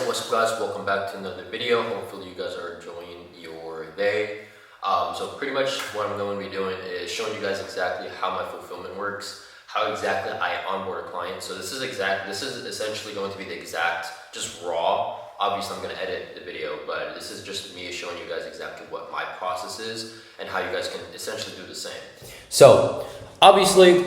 what's up guys, welcome back to another video. Hopefully you guys are enjoying your day. So pretty much what I'm going to be doing is showing you guys exactly how my fulfillment works, how exactly I onboard a client. So this is essentially going to be the exact, just raw. Obviously I'm going to edit the video, but this is just me showing you guys exactly what my process is and how you guys can essentially do the same. So obviously,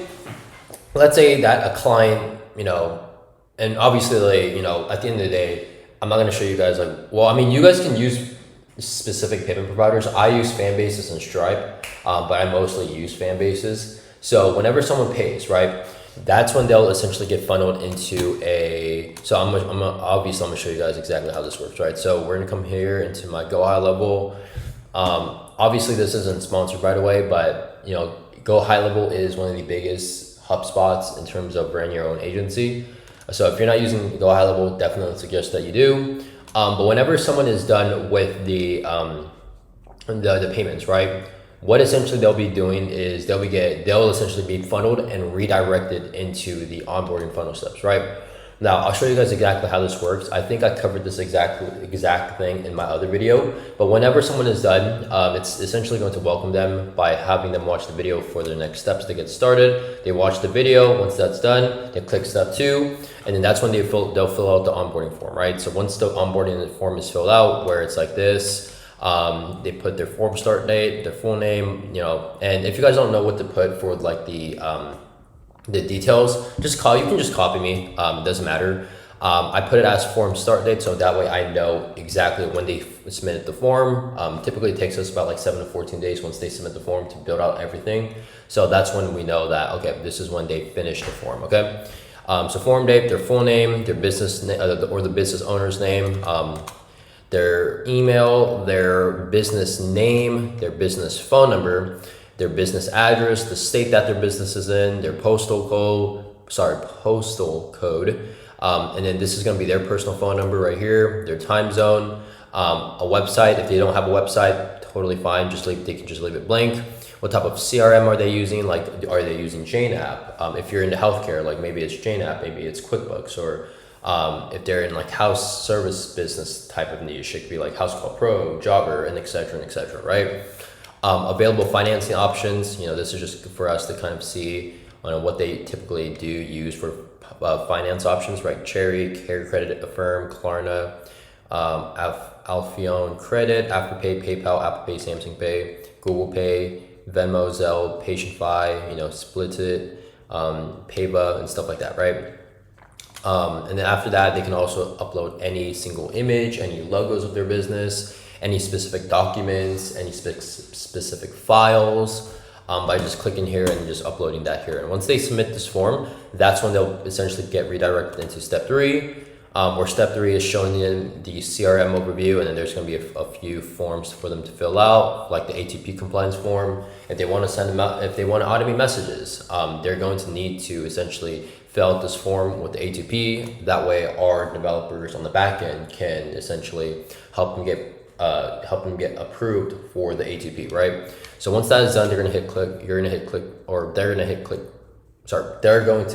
let's say that a client, and obviously, at the end of the day, I'm not going to show you guys you guys can use specific payment providers. I use Fanbases and Stripe, but I mostly use Fanbases. So whenever someone pays, right, that's when they'll essentially get funneled into I'm gonna show you guys exactly how this works, right? So we're gonna come here into my Go High Level. Obviously this isn't sponsored right away, but Go High Level is one of the biggest HubSpots in terms of branding your own agency. So if you're not using Go High Level, definitely suggest that you do. But whenever someone is done with the payments, right, what essentially they'll be doing is they'll essentially be funneled and redirected into the onboarding funnel steps, right? Now I'll show you guys exactly how this works. I think I covered this exact thing in my other video, but whenever someone is done, it's essentially going to welcome them by having them watch the video for their next steps to get started. They watch the video. Once that's done, they click step 2, and then that's when they'll fill out the onboarding form, right? So once the onboarding form is filled out, where it's like this, they put their form start date, their full name, and if you guys don't know what to put for like the details, you can just copy me. It doesn't matter. I put it as form start date, so that way I know exactly when they submitted the form. Typically it takes us about 7 to 14 days once they submit the form to build out everything. So that's when we know that, okay, this is when they finished the form, okay? So form date, their full name, their business or the business owner's name, their email, their business name, their business phone number, their business address, the state that their business is in, their postal code, and then this is going to be their personal phone number right here, their time zone, a website. If they don't have a website, totally fine. They can just leave it blank. What type of CRM are they using? Are they using Jane app? If you're into healthcare, maybe it's Jane app, maybe it's QuickBooks, or if they're in house service business type of niche, it could be House Call Pro, Jobber, and et cetera, right? Available financing options, this is just for us to kind of see what they typically do use for finance options, right? Cherry, Care Credit, Affirm, Klarna, Alphone Credit, Afterpay, PayPal, Apple Pay, Samsung Pay, Google Pay, Venmo, Zelle, Patientify, Splitit, Payba, and stuff like that, right? And then after that, they can also upload any single image, any logos of their business, any specific documents, any specific files, by just clicking here and just uploading that here. And once they submit this form, that's when they'll essentially get redirected into step 3, where step 3 is showing them the CRM overview, and then there's going to be a few forms for them to fill out, like the ATP compliance form. If they want to send them out, if they want to automate messages, they're going to need to essentially fill out this form with the ATP. That way our developers on the back end can essentially help them get approved for the ATP, right? So once that is done, they're going to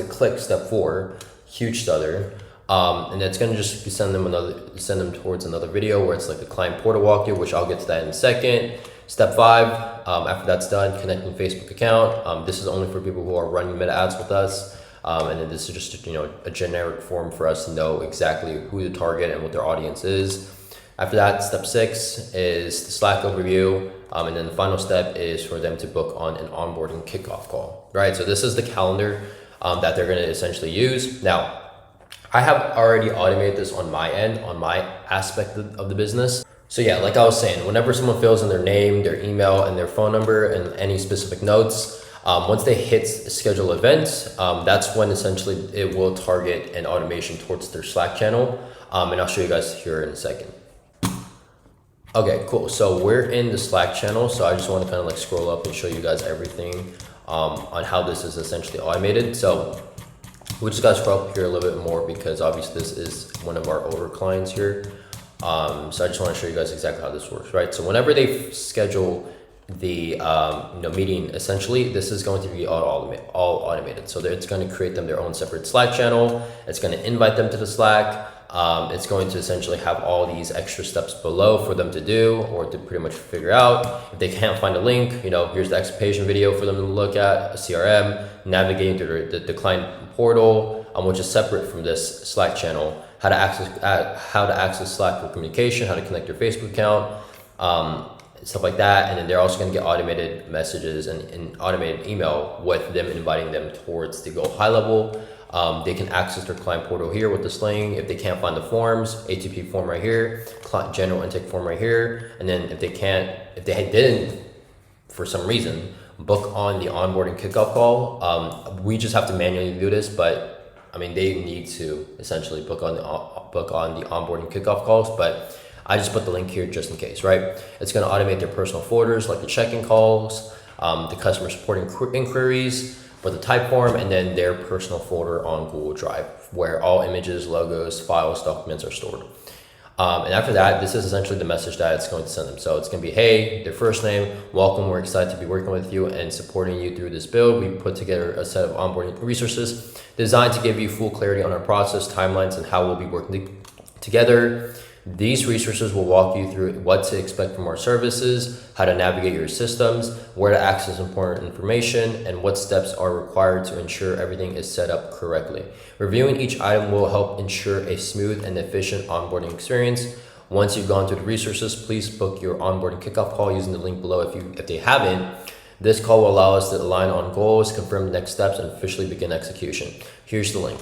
click step 4, huge stutter, and it's going to just send them towards another video where it's like a client portal walkthrough, which I'll get to that in a second. Step 5, after that's done, connecting Facebook account. This is only for people who are running meta ads with us. And then this is just a generic form for us to know exactly who the target and what their audience is. After that, step 6 is the Slack overview, and then the final step is for them to book on an onboarding kickoff call, right? So this is the calendar that they're going to essentially use. Now, I have already automated this on my end, on my aspect of the business. So yeah, like I was saying, whenever someone fills in their name, their email, and their phone number, and any specific notes, once they hit schedule events, that's when essentially it will target an automation towards their Slack channel, and I'll show you guys here in a second. Okay, cool. So we're in the Slack channel. So I just want to kind of scroll up and show you guys everything on how this is essentially automated. So we just got to scroll up here a little bit more because obviously this is one of our older clients here. So I just want to show you guys exactly how this works, right? So whenever they schedule the meeting, essentially this is going to be all automated. So it's going to create them their own separate Slack channel. It's going to invite them to the Slack. it's going to essentially have all these extra steps below for them to do or to pretty much figure out. If they can't find a link, here's the explanation video for them to look at, a CRM, navigating through the client portal, which is separate from this Slack channel, how to access Slack for communication, how to connect your Facebook account, stuff like that. And then they're also going to get automated messages and automated email with them inviting them towards the Go High Level. They can access their client portal here with this link. If they can't find the forms, ATP form right here, client general intake form right here. And then if they didn't, for some reason, book on the onboarding kickoff call, we just have to manually do this, but they need to essentially book on the onboarding kickoff calls, but I just put the link here just in case, right? It's going to automate their personal folders like the check-in calls, the customer support inquiries for the type form, and then their personal folder on Google Drive where all images, logos, files, documents are stored. And after that, this is essentially the message that it's going to send them. So it's going to be, hey, their first name, welcome, we're excited to be working with you and supporting you through this build. We put together a set of onboarding resources designed to give you full clarity on our process, timelines, and how we'll be working together. These resources will walk you through what to expect from our services, how to navigate your systems, where to access important information, and what steps are required to ensure everything is set up correctly. Reviewing each item will help ensure a smooth and efficient onboarding experience. Once you've gone through the resources, please book your onboarding kickoff call using the link below if they haven't. This call will allow us to align on goals, confirm the next steps, and officially begin execution. Here's the link.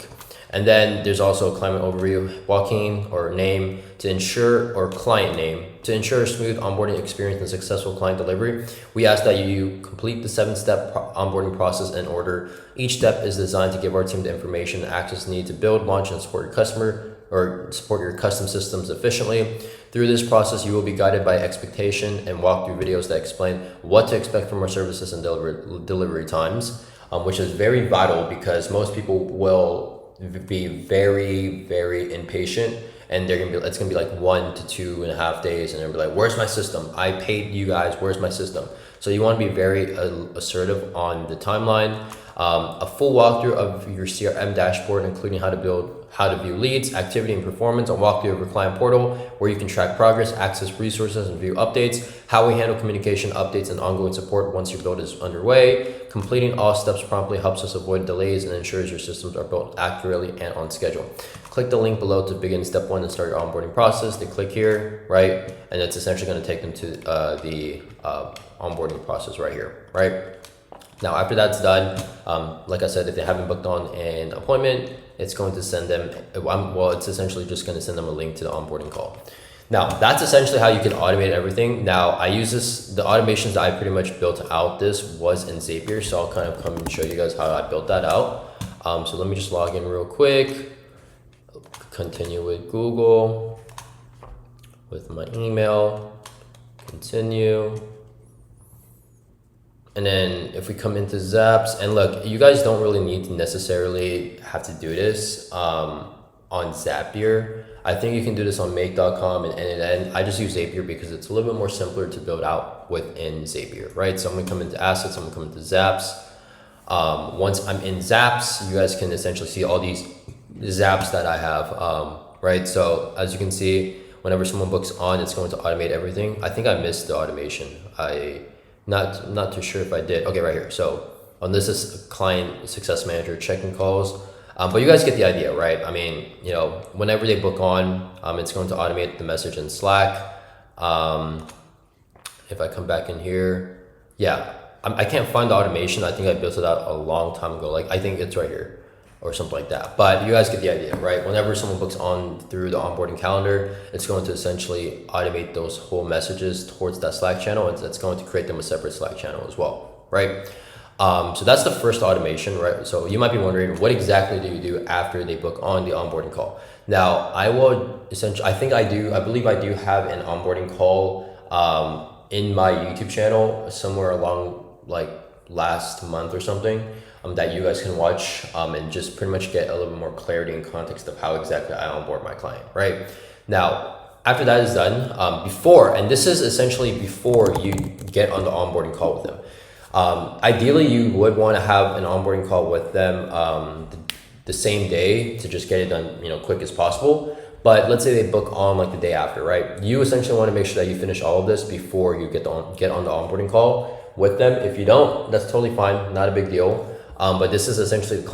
And then there's also a client overview, Joaquin, or name to ensure, or client name, to ensure a smooth onboarding experience and successful client delivery. We ask that you complete the 7-step onboarding process in order. Each step is designed to give our team the information and access needed to build, launch, and support your customer or support your custom systems efficiently. Through this process, you will be guided by expectation and walk through videos that explain what to expect from our services and delivery times, which is very vital because most people will be very, very impatient, and it's gonna be like 1 to 2.5 days, and they'll be like, where's my system? I paid you guys, where's my system? So you want to be very assertive on the timeline. A full walkthrough of your CRM dashboard, including how to view leads, activity, and performance, a walkthrough of your client portal where you can track progress, access resources, and view updates, how we handle communication, updates, and ongoing support once your build is underway. Completing all steps promptly helps us avoid delays and ensures your systems are built accurately and on schedule. Click the link below to begin step 1 and start your onboarding process. They click here, right? And it's essentially going to take them to the onboarding process right here, right? Now, after that's done, like I said, if they haven't booked on an appointment, it's going to send them, it's essentially just going to send them a link to the onboarding call. Now, that's essentially how you can automate everything. Now, I use the automations that I pretty much built out, this was in Zapier, so I'll kind of come and show you guys how I built that out. So let me just log in real quick, continue with Google, with my email, continue. And then if we come into Zaps, and look, you guys don't really need to necessarily have to do this on Zapier. I think you can do this on make.com and NNN. I just use Zapier because it's a little bit more simpler to build out within Zapier, right? So I'm gonna come into assets, I'm gonna come into Zaps. Once I'm in Zaps, you guys can essentially see all these Zaps that I have, right? So as you can see, whenever someone books on, it's going to automate everything. I think I missed the automation. Not too sure if I did. Okay, right here. So on this is client success manager checking calls. But you guys get the idea, right? I mean, whenever they book on, it's going to automate the message in Slack. If I come back in here, yeah, I can't find the automation. I think I built it out a long time ago. Like I think it's right here or something like that. But you guys get the idea, right? Whenever someone books on through the onboarding calendar, it's going to essentially automate those whole messages towards that Slack channel, and it's going to create them a separate Slack channel as well, right? So that's the first automation, right? So you might be wondering, what exactly do you do after they book on the onboarding call? Now, I believe I do have an onboarding call in my YouTube channel somewhere along like last month or something. That you guys can watch and just pretty much get a little bit more clarity and context of how exactly I onboard my client, right? Now, after that is done, and this is essentially before you get on the onboarding call with them. Ideally, you would want to have an onboarding call with them the same day to just get it done, quick as possible. But let's say they book on like the day after, right? You essentially want to make sure that you finish all of this before you get on the onboarding call with them. If you don't, that's totally fine, not a big deal. But this is essentially the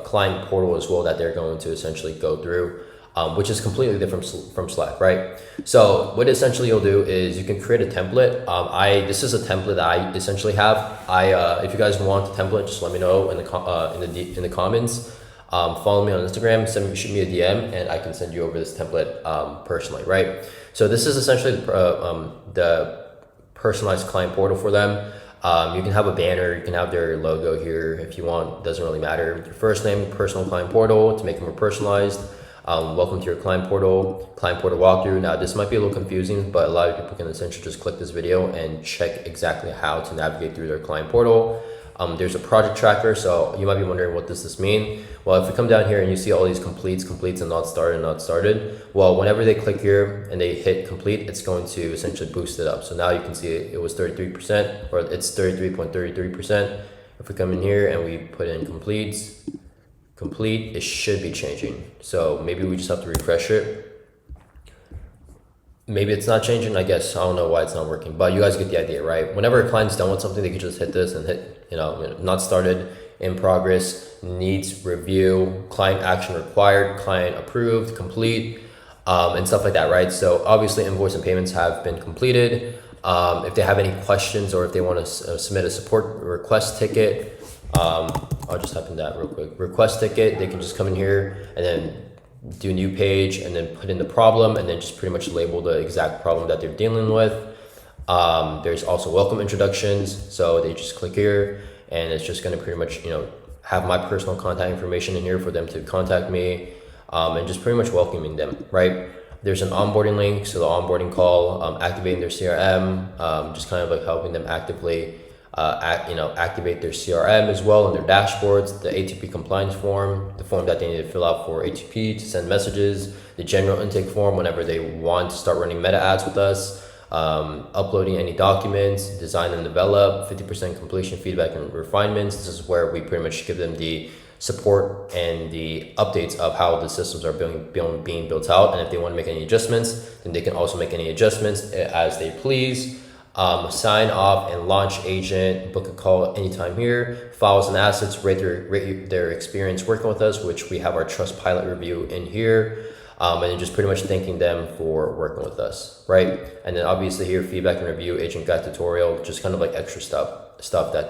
client portal as well that they're going to essentially go through, which is completely different from Slack, right? So what essentially you'll do is you can create a template. This is a template that I essentially have. If you guys want the template, just let me know in the comments. Follow me on Instagram, shoot me a DM, and I can send you over this template personally, right? So this is essentially the personalized client portal for them. You can have a banner, you can have their logo here if you want, doesn't really matter. Your first name, personal client portal to make it more personalized. Welcome to your client portal walkthrough. Now this might be a little confusing, but a lot of people can essentially just click this video and check exactly how to navigate through their client portal. There's a project tracker, so you might be wondering, what does this mean? Well, if you come down here and you see all these completes and not started, well, whenever they click here and they hit complete, it's going to essentially boost it up. So now you can see it was 33%, or it's 33.33%. If we come in here and we put in complete, it should be changing. So maybe we just have to refresh it. Maybe it's not changing, I guess. I don't know why it's not working, but you guys get the idea, right? Whenever a client's done with something, they can just hit this and hit, not started, in progress, needs review, client action required, client approved, complete, and stuff like that, right? So obviously invoice and payments have been completed. If they have any questions or if they want to submit a support request ticket, I'll just type in that real quick. Request ticket, they can just come in here and then do a new page and then put in the problem and then just pretty much label the exact problem that they're dealing with. There's also welcome introductions. So they just click here and it's just going to pretty much, have my personal contact information in here for them to contact me, and just pretty much welcoming them, right? There's an onboarding link. So the onboarding call, activating their CRM, just kind of like helping them actively activate their CRM as well and their dashboards, the ATP compliance form, the form that they need to fill out for ATP to send messages, the general intake form whenever they want to start running meta ads with us, uploading any documents, design and develop, 50% completion feedback and refinements. This is where we pretty much give them the support and the updates of how the systems are being built out. And if they want to make any adjustments, then they can also make any adjustments as they please. Sign off and launch agent, book a call anytime here. Files and assets, rate their experience working with us, which we have our Trustpilot review in here. And then just pretty much thanking them for working with us, right? And then obviously here, feedback and review, agent guide tutorial, just kind of like extra stuff that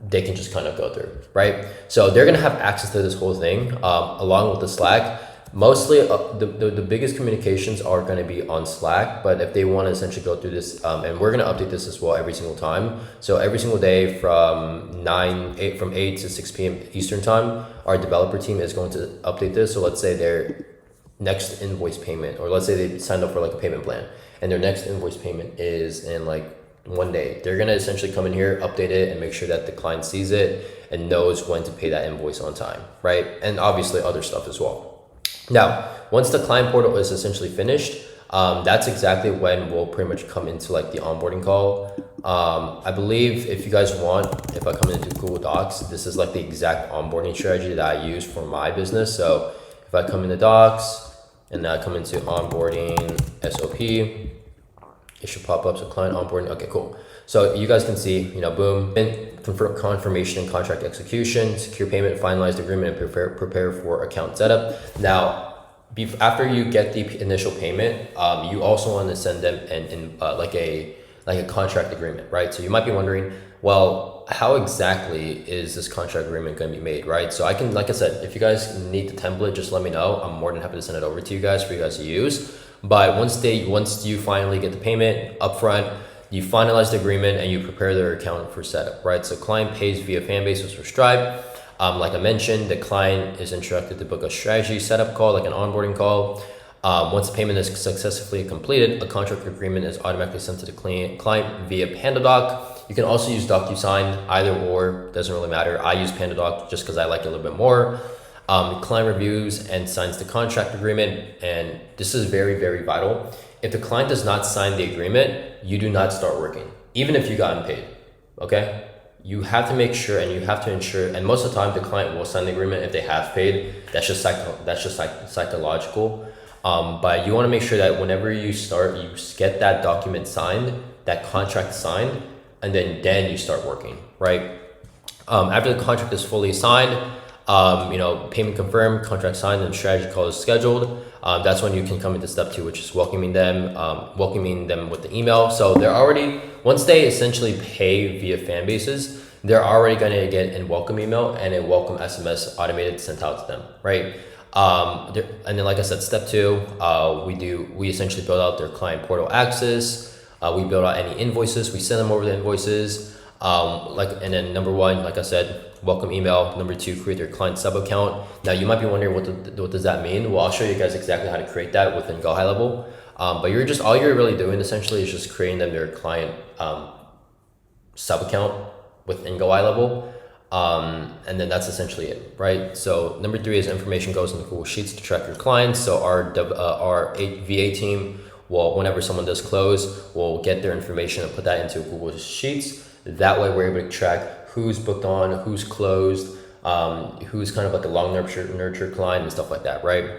they can just kind of go through, right? So they're gonna have access to this whole thing along with the Slack. Mostly the biggest communications are going to be on Slack, but if they want to essentially go through this, and we're going to update this as well every single time. So every single day from 8 to 6 p.m. Eastern time, our developer team is going to update this. So let's say their next invoice payment, or let's say they signed up for like a payment plan and their next invoice payment is in like 1 day. They're going to essentially come in here, update it, and make sure that the client sees it and knows when to pay that invoice on time, right? And obviously other stuff as well. Now, once the client portal is essentially finished, that's exactly when we'll pretty much come into like the onboarding call. I believe if you guys want, if I come into Google Docs, this is like the exact onboarding strategy that I use for my business. So if I come into Docs and then I come into onboarding SOP, it should pop up. So client onboarding. Okay, cool. So you guys can see, boom, confirmation and contract execution, secure payment, finalized agreement, and prepare for account setup. Now, after you get the initial payment, you also want to send them like a contract agreement, right? So you might be wondering, well, how exactly is this contract agreement going to be made, right? So I can, like I said, if you guys need the template, just let me know. I'm more than happy to send it over to you guys for you guys to use. But once you finally get the payment upfront, you finalize the agreement and you prepare their account for setup, right? So client pays via Fanbase or Stripe. Like I mentioned, the client is instructed to book a strategy setup call, like an onboarding call. Once the payment is successfully completed, a contract agreement is automatically sent to the client via PandaDoc. You can also use DocuSign, either or, doesn't really matter. I use PandaDoc just because I like it a little bit more. Client reviews and signs the contract agreement, and this is very, very vital. If the client does not sign the agreement, you do not start working, even if you gotten paid, okay? you have to make sure and you have to ensure, and most of the time the client will sign the agreement if they have paid. That's just psychological. But you want to make sure that whenever you start, you get that document signed, that contract signed, and then you start working, right? After the contract is fully signed, payment confirmed, contract signed, and strategy call is scheduled. That's when you can come into step 2, which is welcoming them with the email. So they're already, once they essentially pay via Fanbases, they're already going to get a welcome email and a welcome SMS automated sent out to them, right? And then, like I said, step 2, we essentially build out their client portal access. We build out any invoices. We send them over the invoices. And then number 1, like I said, welcome email. Number 2, create their client sub account. Now you might be wondering what does that mean? Well, I'll show you guys exactly how to create that within Go High Level. But all you're really doing essentially is just creating them their client sub account within Go High Level. And then that's essentially it, right? So number 3 is information goes into Google Sheets to track your clients. So our VA team will, whenever someone does close, will get their information and put that into Google Sheets. That way we're able to track who's booked on, who's closed, who's kind of like a long nurture client and stuff like that, right?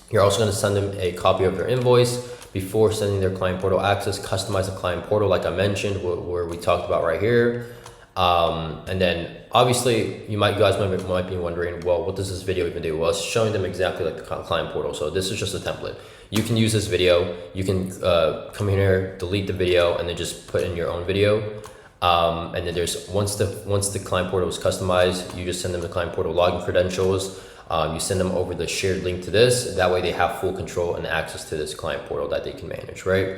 You're also going to send them a copy of their invoice before sending their client portal access. Customize the client portal like I mentioned, where we talked about right here. And then obviously you guys might be wondering, well, what does this video even do? Well, it's showing them exactly like the client portal. So this is just a template. You can use this video. You can come in here, delete the video, and then just put in your own video. And then once the client portal is customized, you just send them the client portal login credentials. You send them over the shared link to this. That way they have full control and access to this client portal that they can manage, right?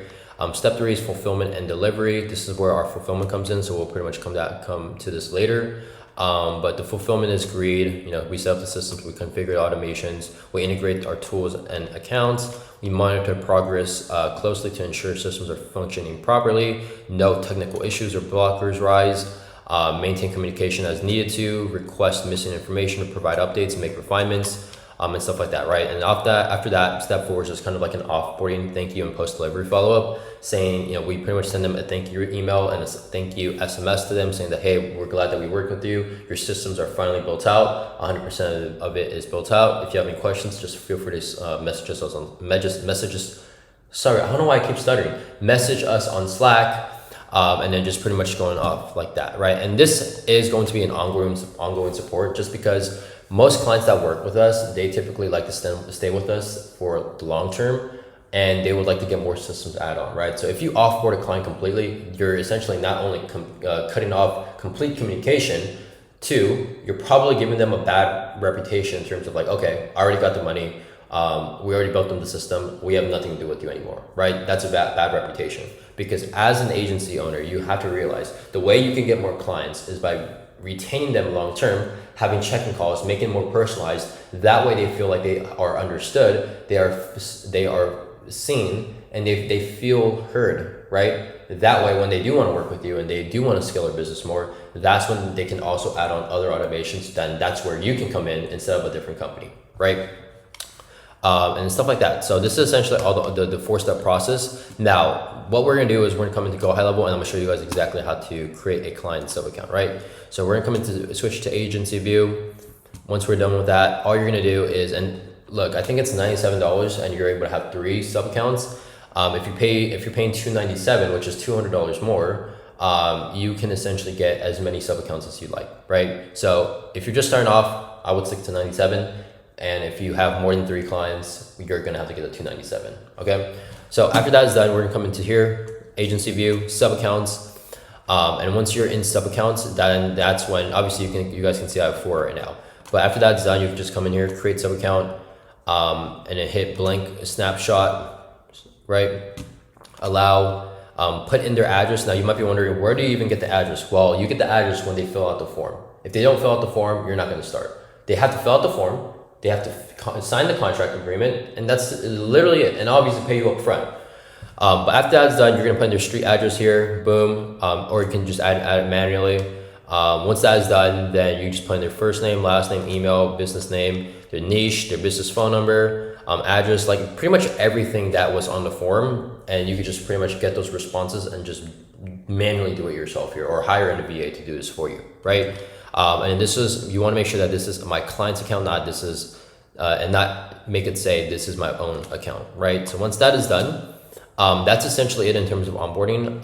Step 3 is fulfillment and delivery. This is where our fulfillment comes in. So we'll pretty much come to this later. But the fulfillment is greed. We set up the systems, we configure automations, we integrate our tools and accounts, we monitor progress closely to ensure systems are functioning properly, no technical issues or blockers rise, maintain communication as needed to, request missing information to provide updates and make refinements, and stuff like that, right? And after that, step 4 is just kind of like an offboarding thank you and post-delivery follow-up, saying, we pretty much send them a thank you email and a thank you SMS to them saying that, hey, we're glad that we worked with you. Your systems are finally built out. 100% of it is built out. If you have any questions, just feel free to message us sorry, I don't know why I keep stuttering. Message us on Slack. And then just pretty much going off like that, right? And this is going to be an ongoing support, just because most clients that work with us, they typically like to stay with us for the long term, and they would like to get more systems add on, right? So if you offboard a client completely, you're essentially not only cutting off complete communication, 2, you're probably giving them a bad reputation in terms of like, okay, I already got the money, we already built them the system, we have nothing to do with you anymore, right? That's a bad reputation. Because as an agency owner, you have to realize the way you can get more clients is by retaining them long term, having check-in calls, making it more personalized. That way they feel like they are understood, they are seen, and they feel heard, right? That way when they do want to work with you and they do want to scale their business more, that's when they can also add on other automations. Then that's where you can come in instead of a different company, right? And stuff like that. So this is essentially all the 4-step process. Now, what we're gonna do is we're gonna come into Go High Level, and I'm gonna show you guys exactly how to create a client sub account, right? So we're gonna come into switch to agency view. Once we're done with that, all you're gonna do is, and look, I think it's $97 and you're able to have 3 sub accounts. If you're paying $297, which is $200 more, you can essentially get as many sub accounts as you like, right? So if you're just starting off, I would stick to 97. And if you have more than 3 clients, you're gonna have to get a $297, okay? So after that is done, we're gonna come into here, agency view, sub accounts. And once you're in sub accounts, then that's when, obviously you guys can see I have 4 right now. But after that's done, you can just come in here, create sub account, and then hit blank snapshot, right? Allow, put in their address. Now you might be wondering, where do you even get the address? Well, you get the address when they fill out the form. If they don't fill out the form, you're not gonna start. They have to fill out the form, they have to sign the contract agreement, and that's literally it, and obviously pay you up front. But after that's done, you're gonna put in their street address here, boom, or you can just add it manually. Once that is done, then you just put in their first name, last name, email, business name, their niche, their business phone number, address, like pretty much everything that was on the form, and you could just pretty much get those responses and just manually do it yourself here, or hire in a VA to do this for you, right? And this is, you want to make sure that this is my client's account, not this is, and not make it say this is my own account, right? So once that is done, that's essentially it in terms of onboarding.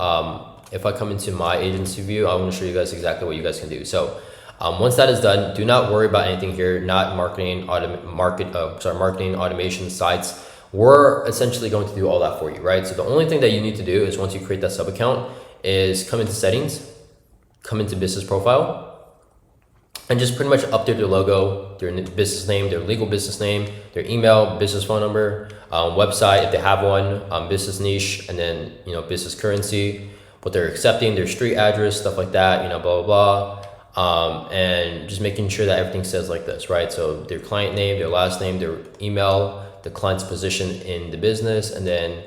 If I come into my agency view, I want to show you guys exactly what you guys can do. So once that is done, do not worry about anything here, not marketing, marketing automation sites. We're essentially going to do all that for you, right? So the only thing that you need to do is, once you create that sub account, is come into settings, come into business profile, and just pretty much update their logo, their business name, their legal business name, their email, business phone number, website if they have one, business niche, and then, you know, business currency, what they're accepting, their street address, stuff like that, you know, blah, blah, blah. And just making sure that everything says like this, right? So their client name, their last name, their email, the client's position in the business, and then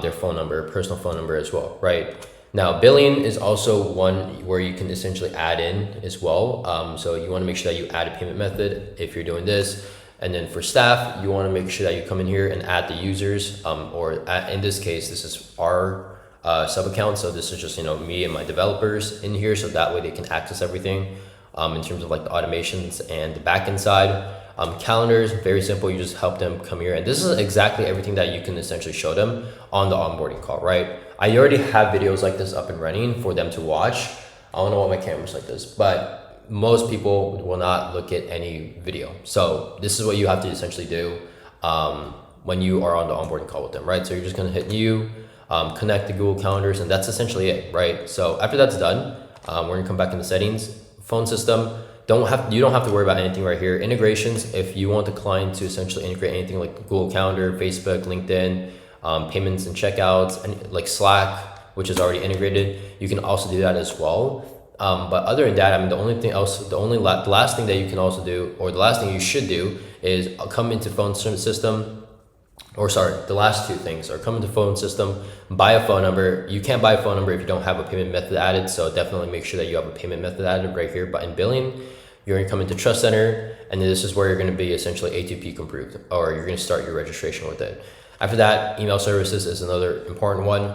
their phone number, personal phone number as well, right? Now, billing is also one where you can essentially add in as well. So you want to make sure that you add a payment method if you're doing this. And then for staff, you want to make sure that you come in here and add the users, in this case, this is our sub account. So this is just, you know, me and my developers in here. So that way they can access everything in terms of like the automations and the backend side. Calendars, very simple. You just help them come here. And this is exactly everything that you can essentially show them on the onboarding call, right? I already have videos like this up and running for them to watch. I don't know why my camera's like this, but most people will not look at any video. So this is what you have to essentially do when you are on the onboarding call with them, right? So you're just gonna hit new, connect the Google Calendars, and that's essentially it, right? So after that's done, we're gonna come back into settings, phone system. You don't have to worry about anything right here. Integrations, if you want the client to essentially integrate anything like Google Calendar, Facebook, LinkedIn, payments and checkouts, and like Slack, which is already integrated, you can also do that as well. But other than that, I mean, the last thing that you can also do, or the last thing you should do, is come into phone system, or sorry, the last two things are come into phone system, buy a phone number. You can't buy a phone number if you don't have a payment method added, so definitely make sure that you have a payment method added right here. But in billing, you're gonna come into Trust Center, and then this is where you're gonna be essentially ATP approved, or you're gonna start your registration with it. After that, email services is another important one.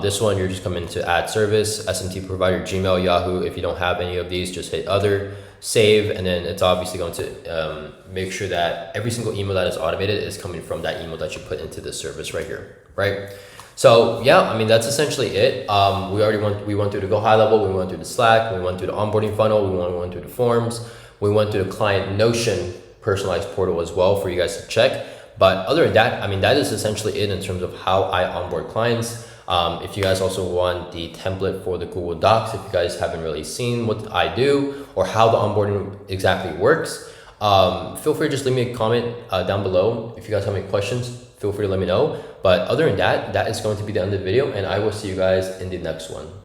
This one, you're just coming to add service, SMT provider, Gmail, Yahoo. If you don't have any of these, just hit other, save, and then it's obviously going to make sure that every single email that is automated is coming from that email that you put into this service right here, right? So yeah, I mean, that's essentially it. We went through the Go High Level, we went through the Slack, we went through the onboarding funnel, we went through the forms, we went through the client Notion personalized portal as well for you guys to check. But other than that, I mean, that is essentially it in terms of how I onboard clients. If you guys also want the template for the Google Docs, if you guys haven't really seen what I do or how the onboarding exactly works, feel free to just leave me a comment down below. If you guys have any questions, feel free to let me know. But other than that, that is going to be the end of the video, and I will see you guys in the next one.